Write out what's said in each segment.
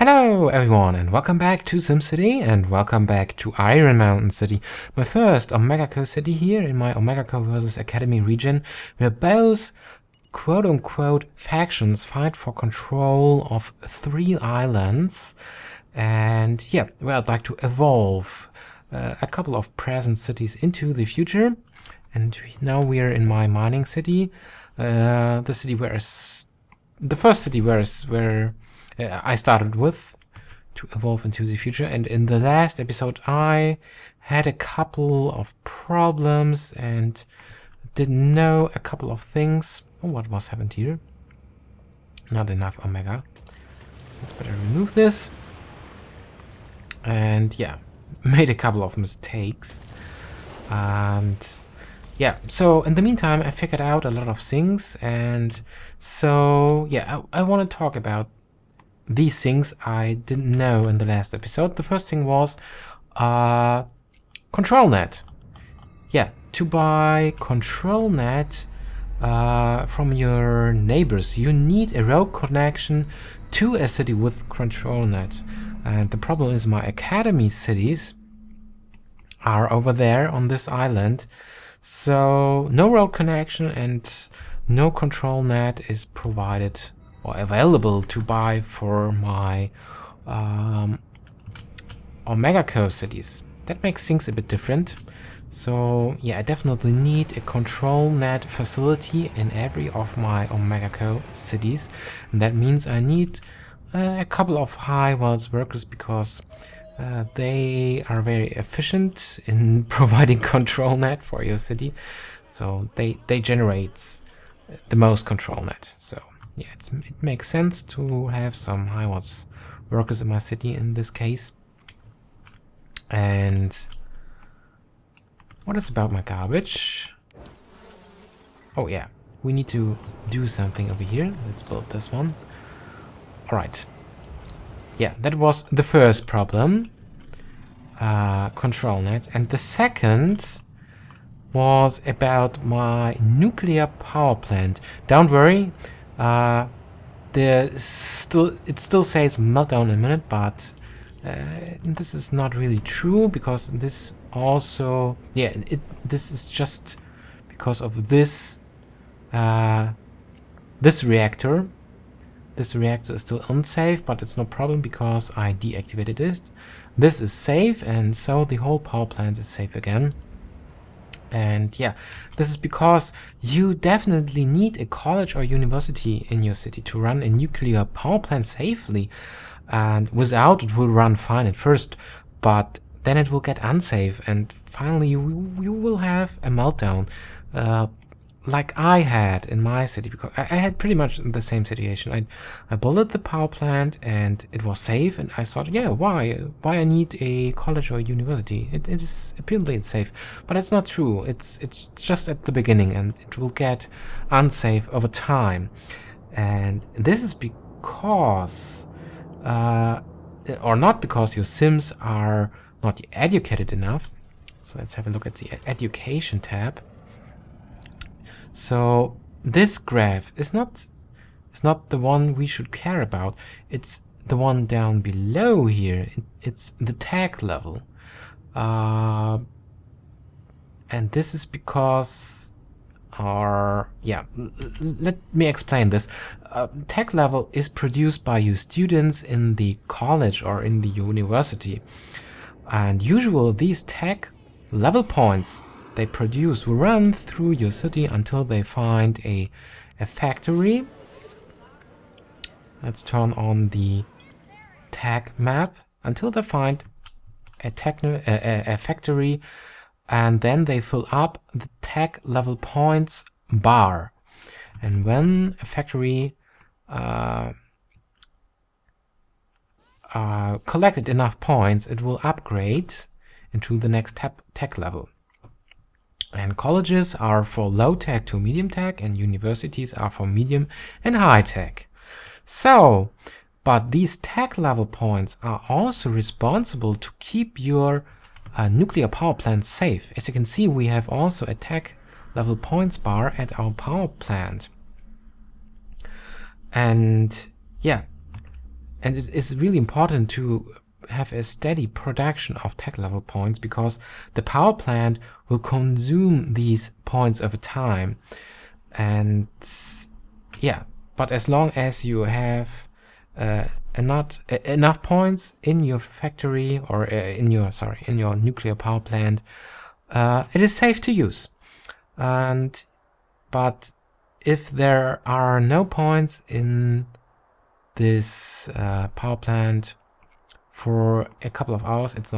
Hello everyone and welcome back to SimCity and welcome back to Iron Mountain City, my first OmegaCo city here in my OmegaCo vs Academy region, where both quote-unquote factions fight for control of 3 islands. And yeah, where I'd like to evolve a couple of present cities into the future. And now we're in my mining city, the first city where I started with to evolve into the future. And in the last episode I had a couple of problems and didn't know a couple of things. Oh, what was happened here? Not enough Omega. Let's better remove this. And yeah, made a couple of mistakes. And yeah, so in the meantime I figured out a lot of things, and so yeah, I want to talk about these things I didn't know in the last episode. The first thing was control net. Yeah, to buy control net from your neighbors, you need a road connection to a city with control net. And the problem is my academy cities are over there on this island, so no road connection and no control net is provided or available to buy for my OmegaCo cities. That makes things a bit different. So yeah, I definitely need a control net facility in every of my OmegaCo cities, and that means I need a couple of high-wealth workers, because they are very efficient in providing control net for your city. So they generate the most control net. So yeah, it makes sense to have some high-wealth workers in my city in this case. And what is about my garbage? Oh yeah, we need to do something over here. Let's build this one. Alright. Yeah, that was the first problem. Control net. And the second was about my nuclear power plant. Don't worry. It still says meltdown in a minute, but this is not really true, because this also, yeah, this is just because of this this reactor. This reactor is still unsafe, but it's no problem because I deactivated it. This is safe, and so the whole power plant is safe again. And yeah, this is because you definitely need a college or university in your city to run a nuclear power plant safely. And without, it will run fine at first, but then it will get unsafe, and finally you will have a meltdown, like I had in my city, because I had pretty much the same situation. I built the power plant and it was safe, and I thought, yeah, why I need a college or a university? It is apparently it's safe, but it's not true. It's just at the beginning, and it will get unsafe over time. And this is because or not because your sims are not educated enough. So let's have a look at the education tab. So this graph is not the one we should care about. It's the one down below here. It's the tech level, and this is because let me explain this. Tech level is produced by your students in the college or in the university, and usually these tech level points they produce will run through your city until they find a factory. Let's turn on the tech map until they find a factory, and then they fill up the tech level points bar. And when a factory collected enough points, it will upgrade into the next tech level. And colleges are for low tech to medium tech, and universities are for medium and high tech. So, but these tech level points are also responsible to keep your nuclear power plant safe. As you can see, we have also a tech level points bar at our power plant. And yeah, and it is really important to have a steady production of tech level points, because the power plant will consume these points over time. And yeah, but as long as you have not enough points in your factory, or in your nuclear power plant, it is safe to use. But if there are no points in this power plant for a couple of hours, it's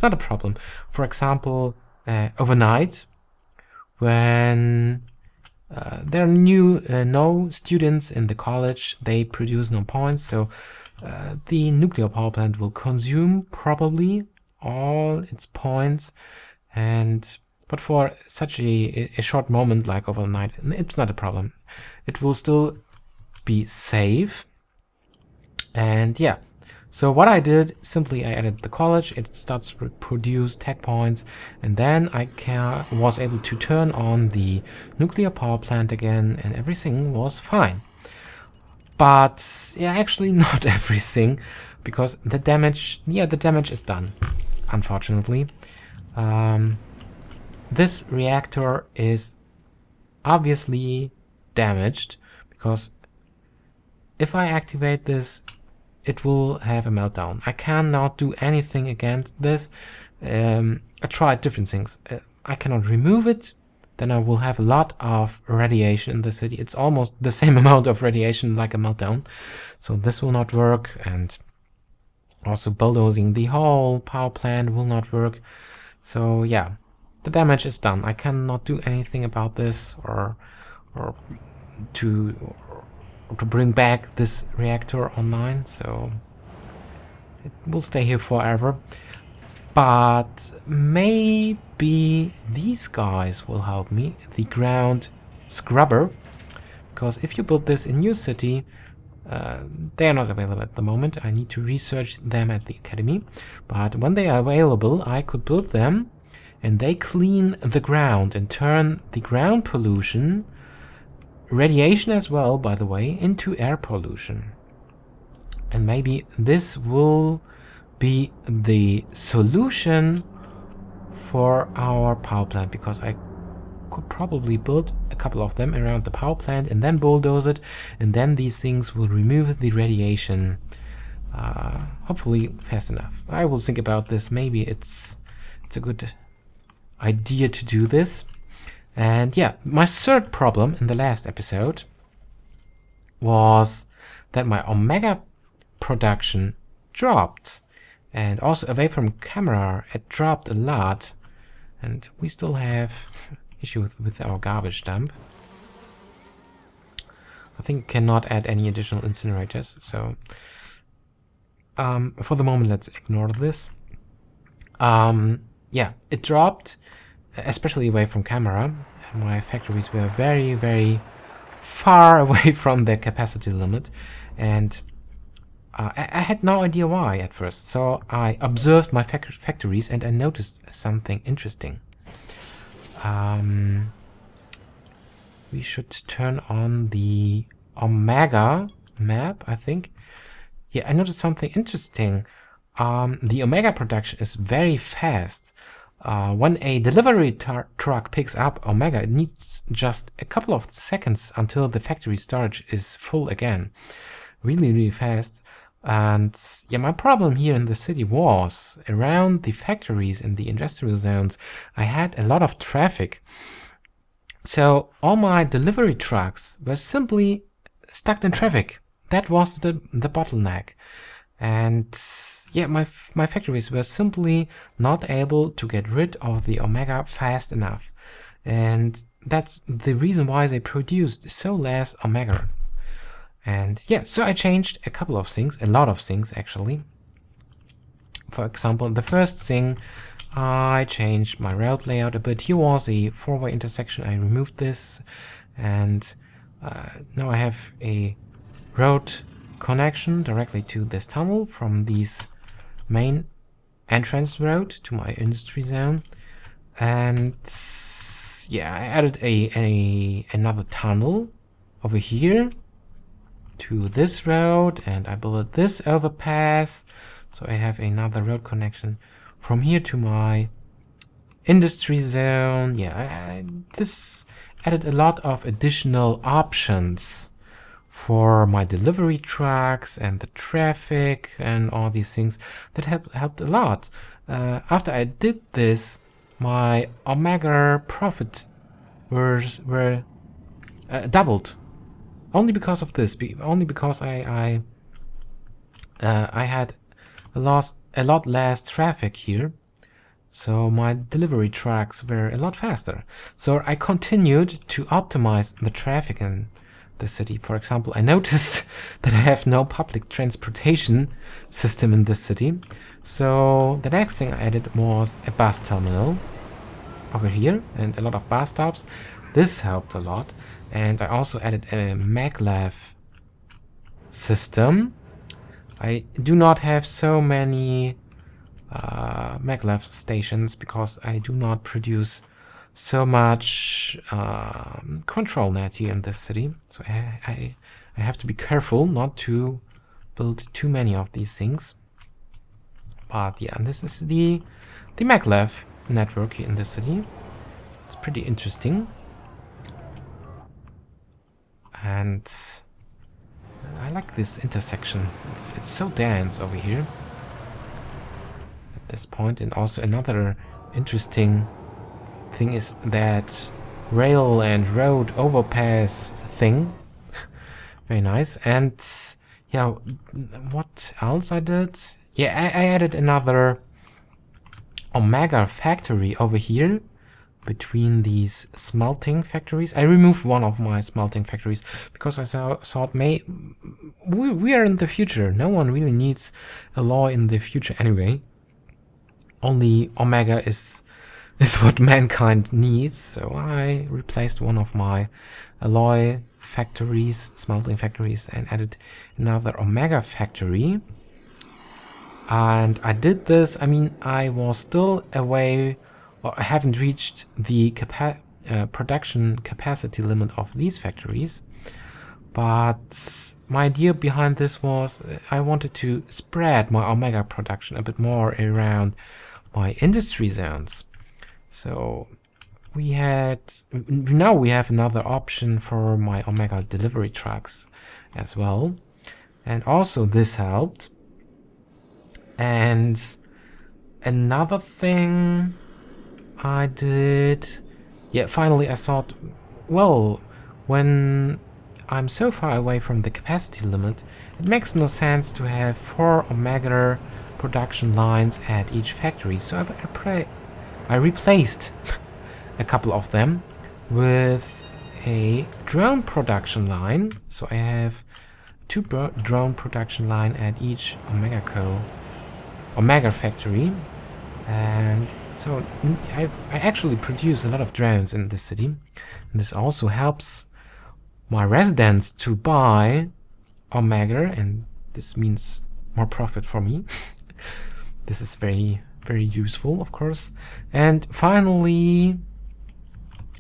not a problem. For example, overnight, when there are no students in the college, they produce no points, so the nuclear power plant will consume probably all its points. But for such a short moment like overnight, it's not a problem. It will still be safe. And yeah, so what I did, simply I added the college, it starts to produce tech points, and then I was able to turn on the nuclear power plant again, and everything was fine. But yeah, actually not everything, because the damage is done, unfortunately. This reactor is obviously damaged, because if I activate this, it will have a meltdown. I cannot do anything against this. I tried different things. I cannot remove it. Then I will have a lot of radiation in the city. It's almost the same amount of radiation like a meltdown. So this will not work. And also bulldozing the whole power plant will not work. So yeah, the damage is done. I cannot do anything about this, or to bring back this reactor online, so it will stay here forever. But maybe these guys will help me, the ground scrubber, because if you build this in your city, they are not available at the moment. I need to research them at the academy, but when they are available, I could build them, and they clean the ground and turn the ground pollution, radiation as well, by the way, into air pollution. And maybe this will be the solution for our power plant, because I could probably build a couple of them around the power plant and then bulldoze it, and then these things will remove the radiation, hopefully fast enough. I will think about this. Maybe it's a good idea to do this. And yeah, my third problem in the last episode was that my Omega production dropped, and also away from camera it dropped a lot, and we still have issues with our garbage dump. I think cannot add any additional incinerators, so for the moment let's ignore this. Yeah, it dropped, especially away from camera. My factories were very, very far away from their capacity limit, and I had no idea why at first. So I observed my factories and I noticed something interesting. We should turn on the Omega map, I think. Yeah, I noticed something interesting. The Omega production is very fast. When a delivery truck picks up Omega, it needs just a couple of seconds until the factory storage is full again. Really, really fast. And yeah, my problem here in the city was around the factories in the industrial zones, I had a lot of traffic. So all my delivery trucks were simply stuck in traffic. That was the bottleneck. And yeah, my factories were simply not able to get rid of the Omega fast enough. And that's the reason why they produced so less Omega. And yeah, so I changed a couple of things, a lot of things actually. For example, the first thing, I changed my route layout a bit. Here was a four-way intersection. I removed this, and now I have a road connection directly to this tunnel from this main entrance road to my industry zone. And yeah, I added another tunnel over here to this road, and I built this overpass, so I have another road connection from here to my industry zone. Yeah, this added a lot of additional options for my delivery trucks and the traffic and all these things that helped a lot. After I did this, my Omega profit were doubled, only because of this. Only because I had a lot less traffic here, so my delivery trucks were a lot faster. So I continued to optimize the traffic in the city. For example, I noticed that I have no public transportation system in this city. So the next thing I added was a bus terminal over here and a lot of bus stops. This helped a lot. And I also added a maglev system. I do not have so many maglev stations because I do not produce so much control net here in this city. So I have to be careful not to build too many of these things. But yeah, and this is the maglev network here in this city. It's pretty interesting. And I like this intersection. It's so dense over here at this point. And also another interesting thing is that rail and road overpass thing. Very nice. And yeah, what else I did? Yeah, I added another Omega factory over here between these smelting factories. I removed one of my smelting factories because I thought we are in the future. No one really needs alloy in the future anyway. Only Omega is what mankind needs. So I replaced one of my alloy factories, smelting factories, and added another Omega factory. And I did this, I mean, I was still away, or I haven't reached the production capacity limit of these factories. But my idea behind this was I wanted to spread my Omega production a bit more around my industry zones. So now we have another option for my Omega delivery trucks as well. And also this helped. And another thing I did, yeah, finally I thought, well, when I'm so far away from the capacity limit, it makes no sense to have 4 Omega production lines at each factory. So I replaced a couple of them with a drone production line. So I have 2 drone production line at each Omega factory. And so I actually produce a lot of drones in this city. And this also helps my residents to buy Omega, and this means more profit for me. This is very, very useful, of course. And finally,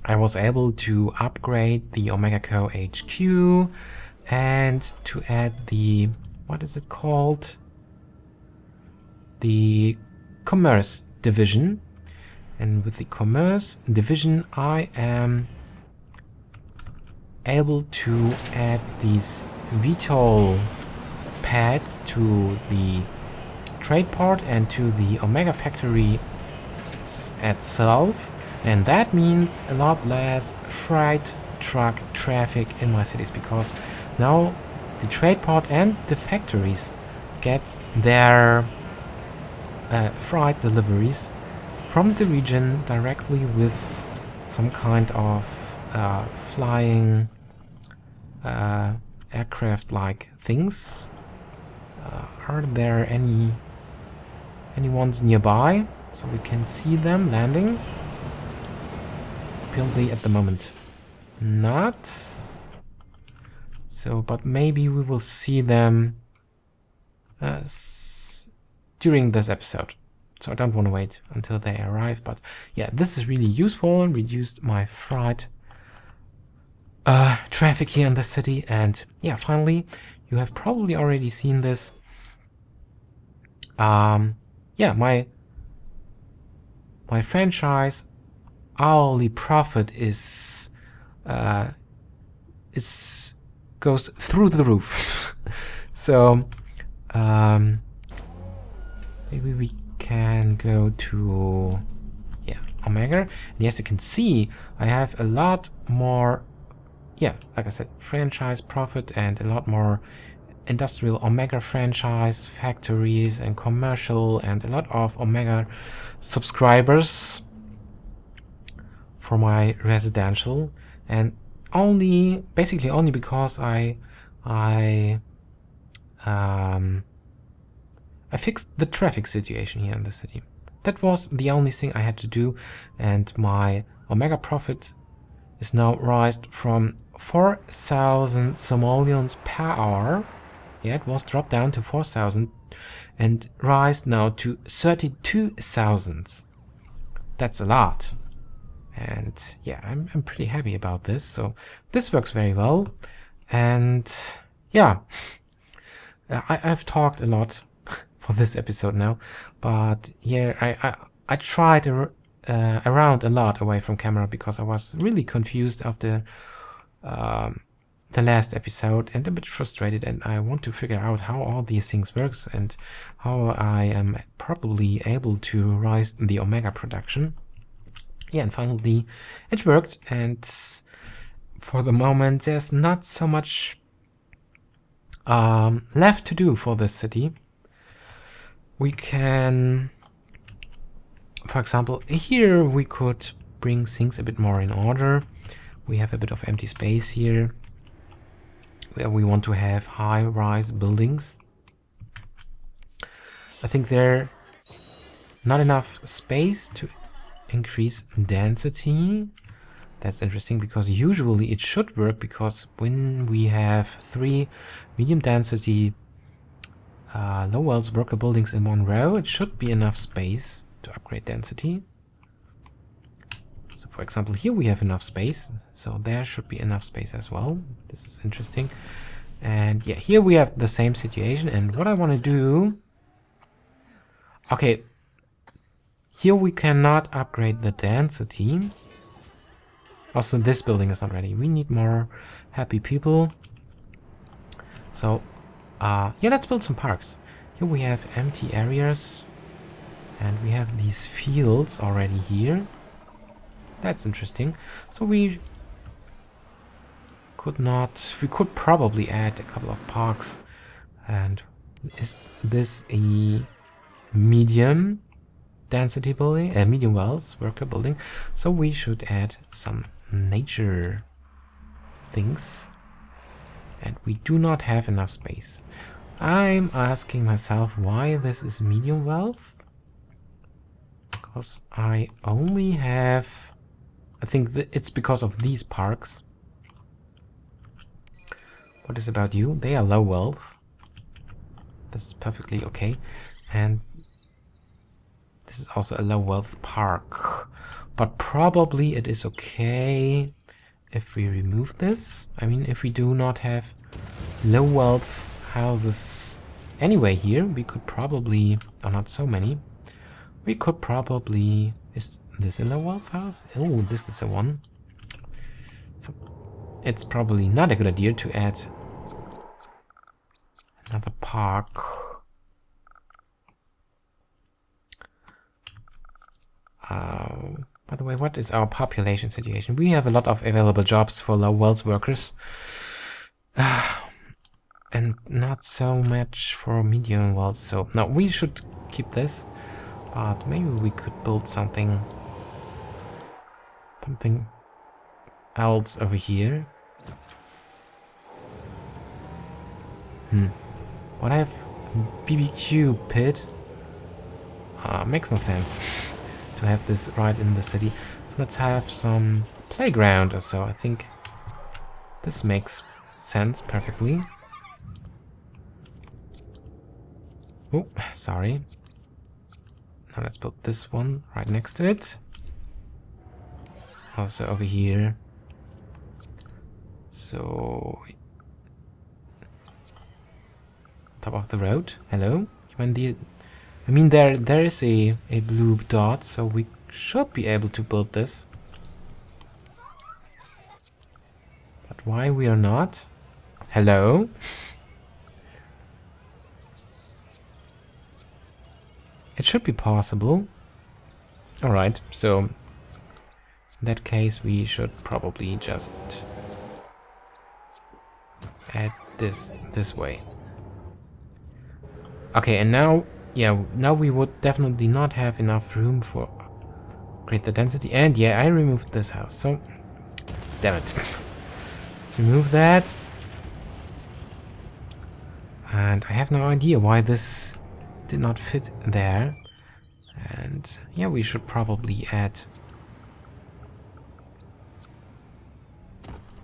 I was able to upgrade the OmegaCo HQ and to add the, what is it called? The commerce division. And with the commerce division, I am able to add these VTOL pads to the trade port and to the Omega factory itself, and that means a lot less freight truck traffic in my cities, because now the trade port and the factories get their freight deliveries from the region directly with some kind of flying aircraft-like things. Are there any ones nearby so we can see them landing? Apparently at the moment not. So, but maybe we will see them during this episode. So I don't want to wait until they arrive. But yeah, this is really useful and reduced my freight traffic here in the city. And yeah, finally, you have probably already seen this. Yeah, my franchise hourly profit goes through the roof. So maybe we can go to Omega, and as you can see, I have a lot more, like I said, franchise profit and a lot more industrial Omega franchise factories and commercial, and a lot of Omega subscribers for my residential, and basically only because I fixed the traffic situation here in the city. That was the only thing I had to do, and my Omega profit is now raised from 4,000 simoleons per hour. Yeah, it was dropped down to 4,000 and raised now to 32,000. That's a lot. And yeah, I'm pretty happy about this. So this works very well. And yeah, I've talked a lot for this episode now, but yeah, I tried around a lot away from camera because I was really confused after the last episode and a bit frustrated, and I want to figure out how all these things works and how I am probably able to rise the Omega production. Yeah, and finally it worked, and for the moment there's not so much left to do for this city. We can, for example, here we could bring things a bit more in order. We have a bit of empty space here where we want to have high-rise buildings. I think there's not enough space to increase density. That's interesting, because usually it should work, because when we have 3 medium density low wells worker buildings in one row, it should be enough space to upgrade density. So for example, here we have enough space, so there should be enough space as well. This is interesting. And yeah, here we have the same situation, and what I want to do, okay, here we cannot upgrade the density. Also, this building is not ready. We need more happy people. So yeah, let's build some parks. Here we have empty areas, and we have these fields already here. That's interesting. So we could probably add a couple of parks. And is this a medium density building? A medium wells worker building. So we should add some nature things. And we do not have enough space. I'm asking myself why this is medium wealth. Because I only have... I think it's because of these parks. What is about you? They are low wealth. This is perfectly okay. And this is also a low wealth park. But probably it is okay if we remove this. I mean, if we do not have low wealth houses anyway here, we could probably, or not so many, we could probably, is this a low wealth house? Oh, this is a one. So it's probably not a good idea to add another park. By the way, what is our population situation? We have a lot of available jobs for low wealth workers. And not so much for medium wealth. So, no, we should keep this. But maybe we could build something else over here. What I have BBQ pit? Makes no sense to have this right in the city. So let's have some playground or so. I think this makes sense perfectly. Oh, sorry. Now let's build this one right next to it. Also over here. So top of the road. Hello. When the I mean there is a blue dot, so we should be able to build this. But why we are not? Hello. It should be possible. Alright, so in that case we should probably just add this way. Okay, and now, yeah, now we would definitely not have enough room for upgrade the density. And yeah, I removed this house, so damn it. Let's remove that. And I have no idea why this did not fit there. And yeah, we should probably add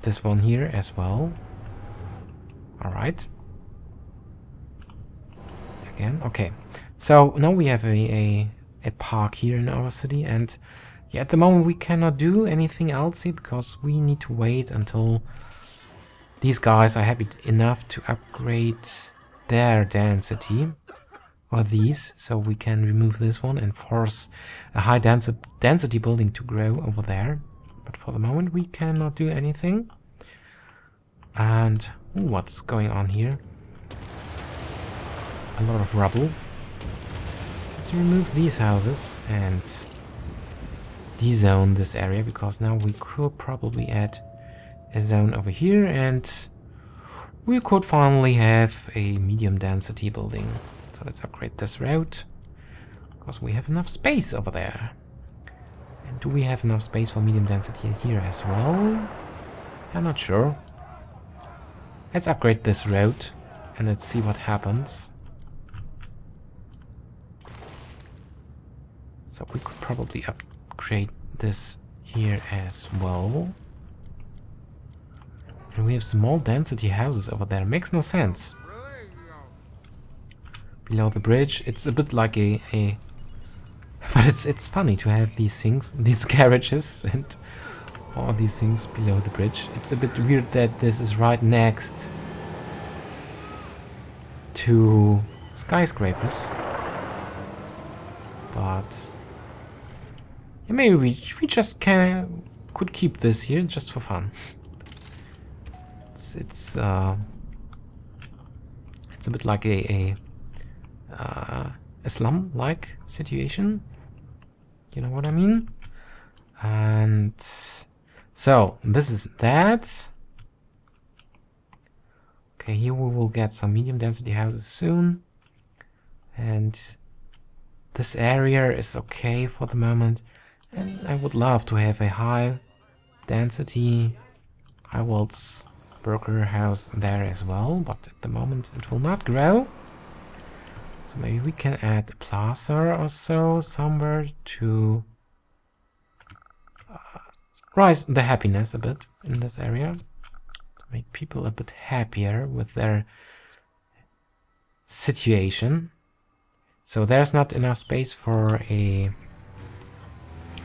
this one here as well. Alright. Again, okay. So now we have a park here in our city, and yeah, at the moment we cannot do anything else here because we need to wait until these guys are happy enough to upgrade their density. Or these, so we can remove this one and force a high density building to grow over there. But for the moment we cannot do anything. And ooh, what's going on here? A lot of rubble. Let's remove these houses and dezone this area, because now we could probably add a zone over here and we could finally have a medium density building. So let's upgrade this route, because we have enough space over there. And do we have enough space for medium density here as well? I'm not sure. Let's upgrade this route and let's see what happens. So we could probably upgrade this here as well. And we have small density houses over there. Makes no sense. Below the bridge, it's a bit like a but it's funny to have these things, these garages and all these things below the bridge. It's a bit weird that this is right next to skyscrapers, but yeah, maybe we just could keep this here just for fun. It's a bit like a slum-like situation. You know what I mean? And so this is that. Okay, here we will get some medium density houses soon. And this area is okay for the moment. And I would love to have a high density, high walls worker house there as well, but at the moment it will not grow. So maybe we can add a plaza or so somewhere to rise the happiness a bit in this area, to make people a bit happier with their situation. So there's not enough space for a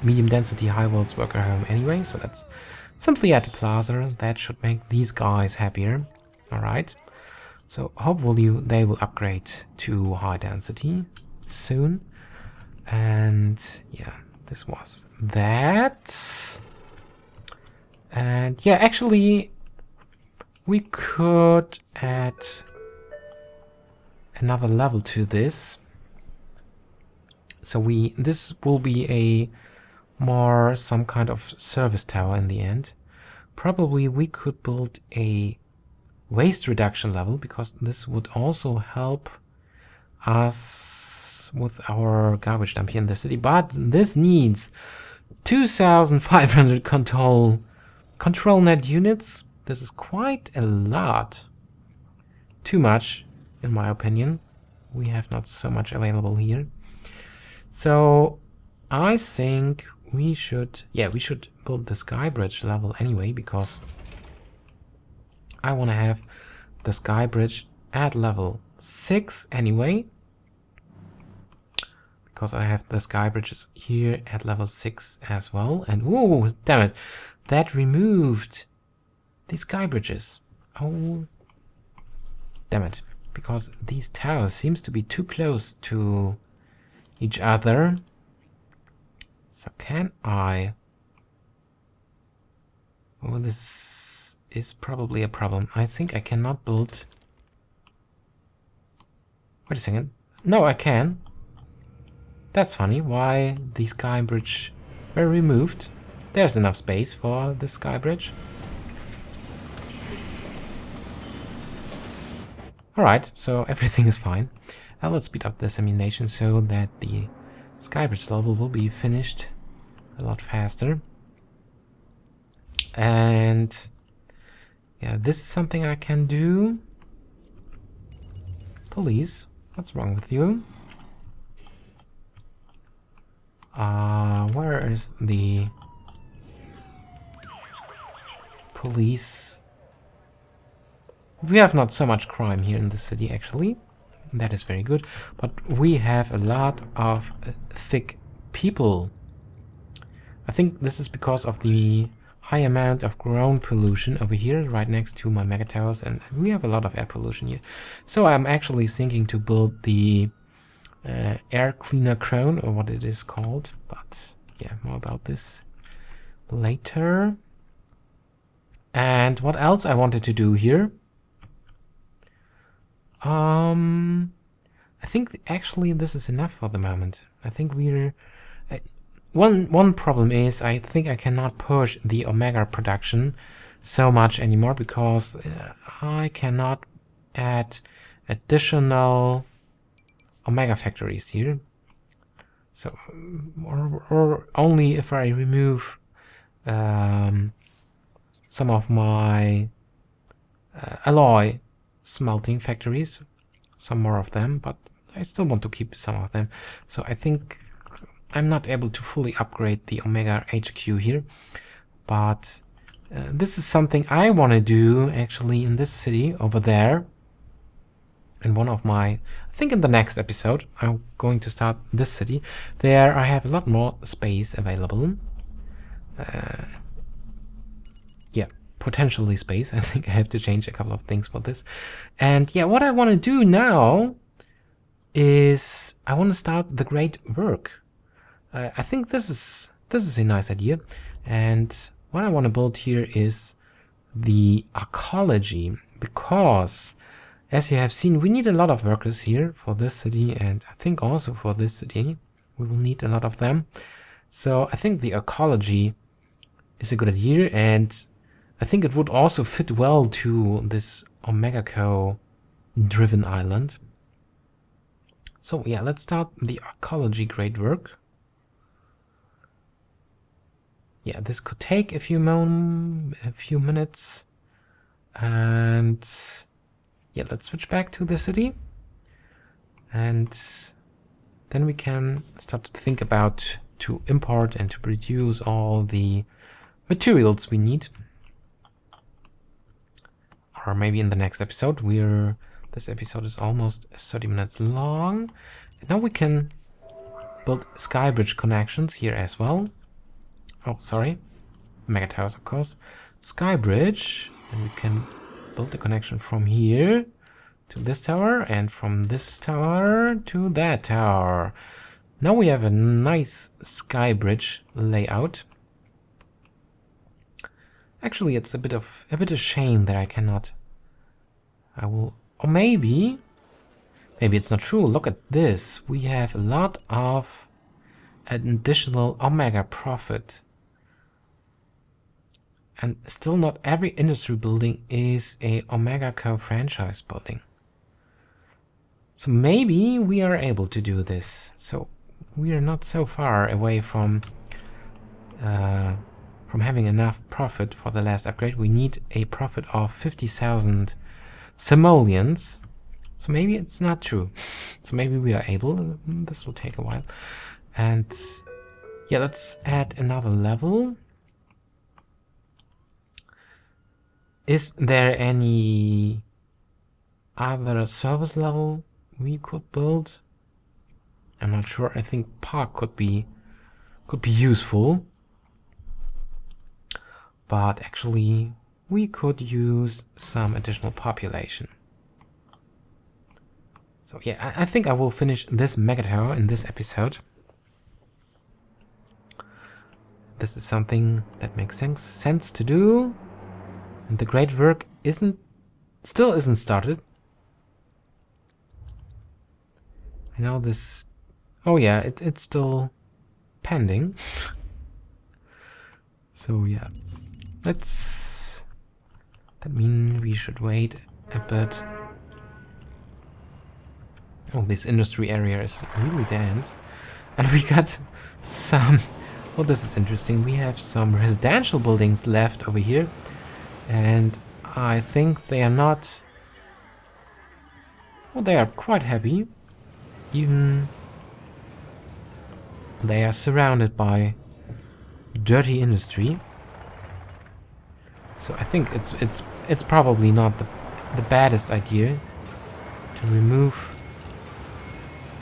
medium density high walls worker home anyway, so let's simply add a plaza. That should make these guys happier. Alright. So hopefully they will upgrade to high density soon. And yeah, this was that. And yeah, actually we could add another level to this. So this will be a more some kind of service tower in the end. Probably we could build a waste reduction level, because this would also help us with our garbage dump here in the city. But this needs 2,500 control net units. This is quite a lot. Too much, in my opinion. We have not so much available here. So I think we should build the sky bridge level anyway, because I want to have the sky bridge at level 6 anyway, because I have the sky bridges here at level 6 as well. And whoa, damn it, that removed these sky bridges. Oh, damn it. Because these towers seems to be too close to each other. So can I... Oh, this is probably a problem. I think I cannot build... Wait a second. No, I can. That's funny. Why the sky bridge were removed? There's enough space for the sky bridge. Alright, so everything is fine. Now let's speed up the simulation so that the sky bridge level will be finished a lot faster. And yeah, this is something I can do. Police, what's wrong with you? Where is the police? We have not so much crime here in the city, actually. That is very good. But we have a lot of thick people. I think this is because of the high amount of ground pollution over here, right next to my mega towers, and we have a lot of air pollution here. So I'm actually thinking to build the air cleaner crown, or what it is called. But yeah, more about this later. And what else I wanted to do here? I think actually this is enough for the moment. I think we're... One problem is I think I cannot push the Omega production so much anymore because I cannot add additional Omega factories here. So, or only if I remove some of my alloy smelting factories, some more of them, but I still want to keep some of them. So I think I'm not able to fully upgrade the Omega HQ here, but this is something I want to do actually in this city over there. In one of my, I think in the next episode, I'm going to start this city. There I have a lot more space available. Yeah, potentially space. I think I have to change a couple of things for this. And yeah, what I want to do now is I want to start the great work. I think this is a nice idea, and what I want to build here is the ecology, because as you have seen, we need a lot of workers here for this city, and I think also for this city we will need a lot of them. So I think the ecology is a good idea, and I think it would also fit well to this OmegaCo driven island. So yeah, let's start the ecology great work. Yeah, this could take a few minutes, and yeah, let's switch back to the city, and then we can start to think about to import and to produce all the materials we need. Or maybe in the next episode. This episode is almost 30 minutes long, and now we can build skybridge connections here as well. Oh, sorry. Mega towers, of course. Skybridge. And we can build a connection from here to this tower and from this tower to that tower. Now we have a nice skybridge layout. Actually, it's a bit of a shame that I cannot. Or maybe it's not true. Look at this. We have a lot of additional Omega profit. And still not every industry building is a OmegaCo franchise building. So maybe we are able to do this. So we are not so far away from having enough profit for the last upgrade. We need a profit of 50,000 simoleons. So maybe it's not true. So maybe we are able. This will take a while. And yeah, let's add another level. Is there any other service level we could build? I'm not sure. I think park could be useful. But actually, we could use some additional population. So yeah, I think I will finish this mega tower in this episode. This is something that makes sense to do. And the great work still isn't started. I know this... Oh yeah, it's still pending. So yeah, that means we should wait a bit. Oh, this industry area is really dense. And we got some... Well, this is interesting. We have some residential buildings left over here. And I think they are not... Well, they are quite heavy. Even... They are surrounded by dirty industry. So I think it's probably not the baddest idea to remove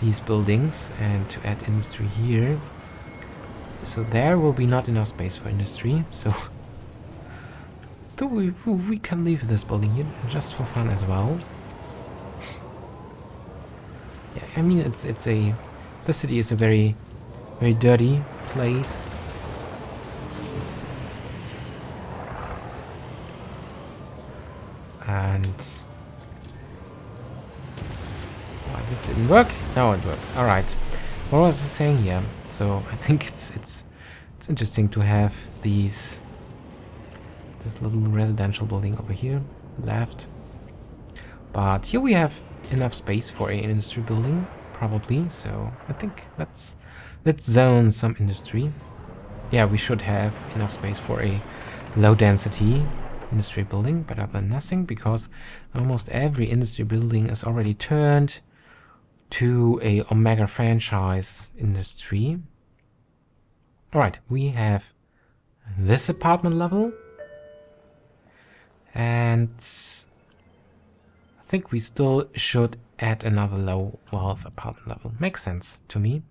these buildings and to add industry here. So there will be not enough space for industry. So we can leave this building here just for fun as well. Yeah, I mean the city is a very dirty place. And why this didn't work? Now it works. All right. What was I saying here? So I think it's interesting to have this little residential building over here left. But here we have enough space for an industry building, probably. So I think let's zone some industry. Yeah, we should have enough space for a low density industry building, better than nothing, because almost every industry building is already turned to a Omega franchise industry. Alright, we have this apartment level, and I think we still should add another low wealth apartment level. Makes sense to me.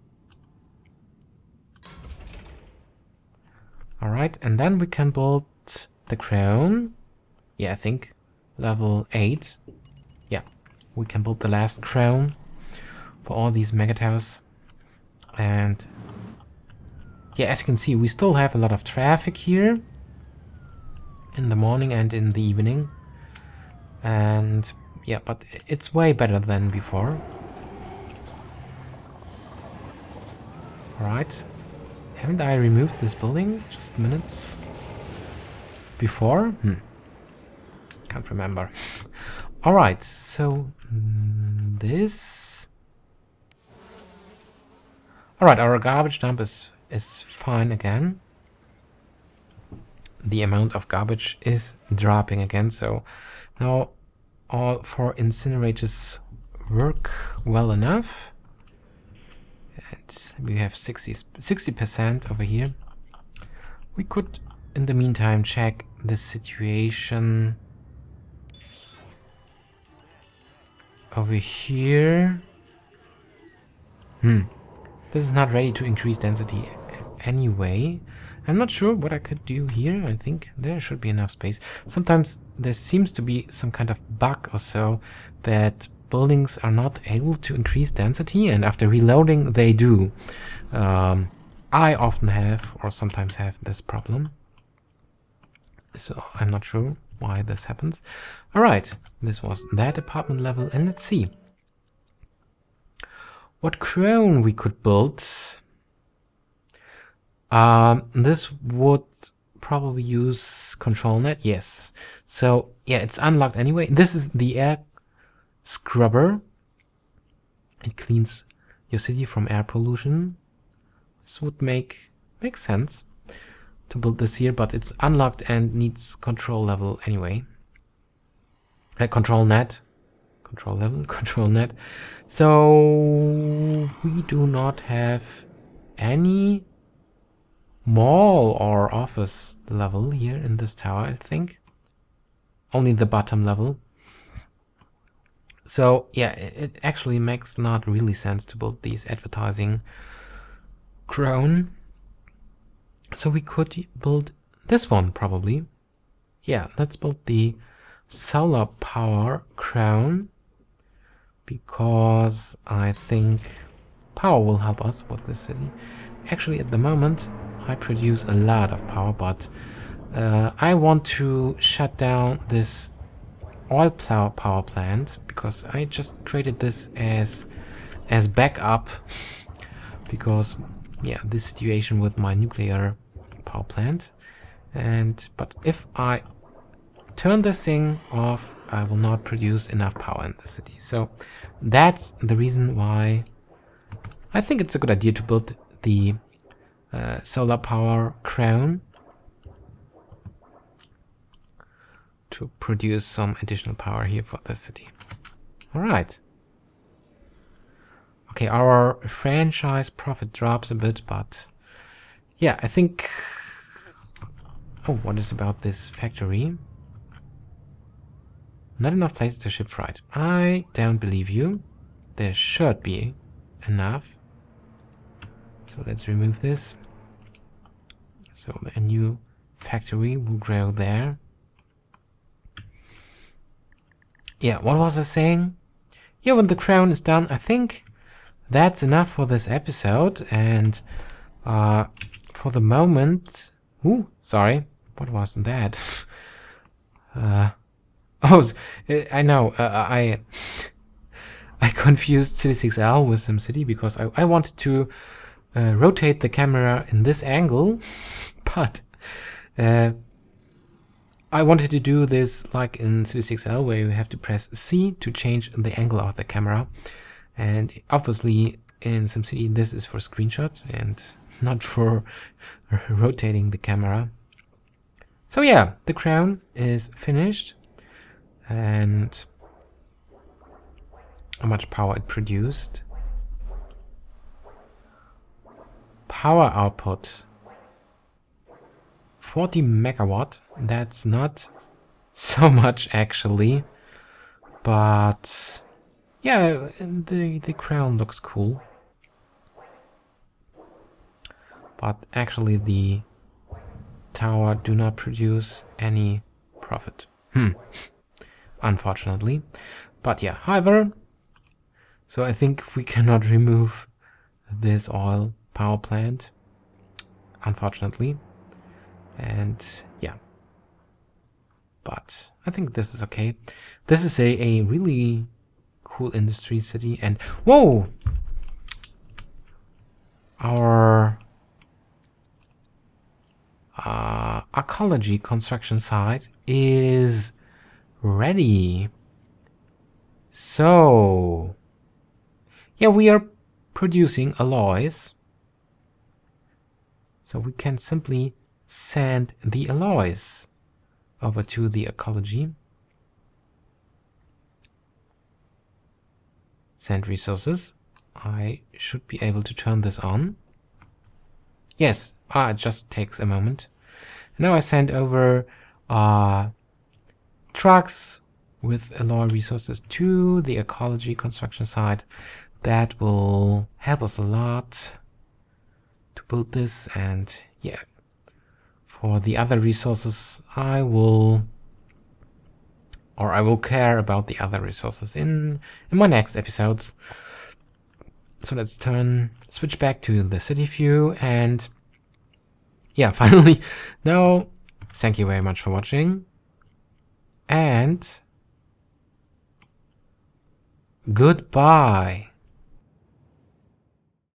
Alright, and then we can build the crown. Yeah, I think level 8. Yeah, we can build the last crown for all these mega towers. And yeah, as you can see, we still have a lot of traffic here in the morning and in the evening. And yeah, but it's way better than before. Alright. Haven't I removed this building just minutes before? Can't remember. Alright, so this... Alright, our garbage dump is fine again. The amount of garbage is dropping again, so now all 4 incinerators work well enough. And we have 60% over here. We could, in the meantime, check the situation over here. This is not ready to increase density anyway. I'm not sure what I could do here. I think there should be enough space. Sometimes there seems to be some kind of bug or so that buildings are not able to increase density, and after reloading they do. I often have, or sometimes have, this problem. So I'm not sure why this happens. Alright, this was that apartment level, and let's see what crown we could build. This would probably use control net, yes. So yeah, it's unlocked anyway. This is the air scrubber. It cleans your city from air pollution. This would make sense to build this here, but it's unlocked and needs control level anyway. Control net. Control level, control net. So we do not have any mall or office level here in this tower, I think. Only the bottom level. So yeah, it actually makes not really sense to build these advertising crown. So we could build this one probably. yeah, let's build the solar power crown, because I think power will help us with this city. Actually, at the moment, I produce a lot of power, but I want to shut down this oil power plant, because I just created this as backup, because yeah, this situation with my nuclear power plant. But if I turn this thing off, I will not produce enough power in the city. So that's the reason why I think it's a good idea to build the solar power crown to produce some additional power here for the city. All right. Okay, our franchise profit drops a bit, but yeah, I think... Oh, what is about this factory? Not enough places to ship freight. I don't believe you. There should be enough. So let's remove this. So a new factory will grow there. Yeah, what was I saying? Yeah, when the crown is done, I think that's enough for this episode. And for the moment... Ooh, sorry. What was that? Oh, I know. I confused City 6L with SimCity because I wanted to rotate the camera in this angle, but I wanted to do this like in City 6L, where you have to press C to change the angle of the camera. And obviously in SimCity this is for screenshot and not for rotating the camera. So yeah, the crown is finished. And how much power it produced. Power output 40 megawatt. That's not so much actually, but yeah, the crown looks cool. But actually the tower do not produce any profit. Unfortunately. But yeah, however, so I think we cannot remove this oil power plant, unfortunately. And yeah, but I think this is okay. This is a really cool industry city. And whoa, our ecology construction site is ready. So yeah, we are producing alloys, so we can simply send the alloys over to the ecology. Send resources. I should be able to turn this on. Yes, it just takes a moment. Now I send over trucks with alloy resources to the ecology construction site. That will help us a lot to build this. And yeah, for the other resources I will care about the other resources in my next episodes. So let's switch back to the city view, and yeah, finally. Now, thank you very much for watching, and goodbye.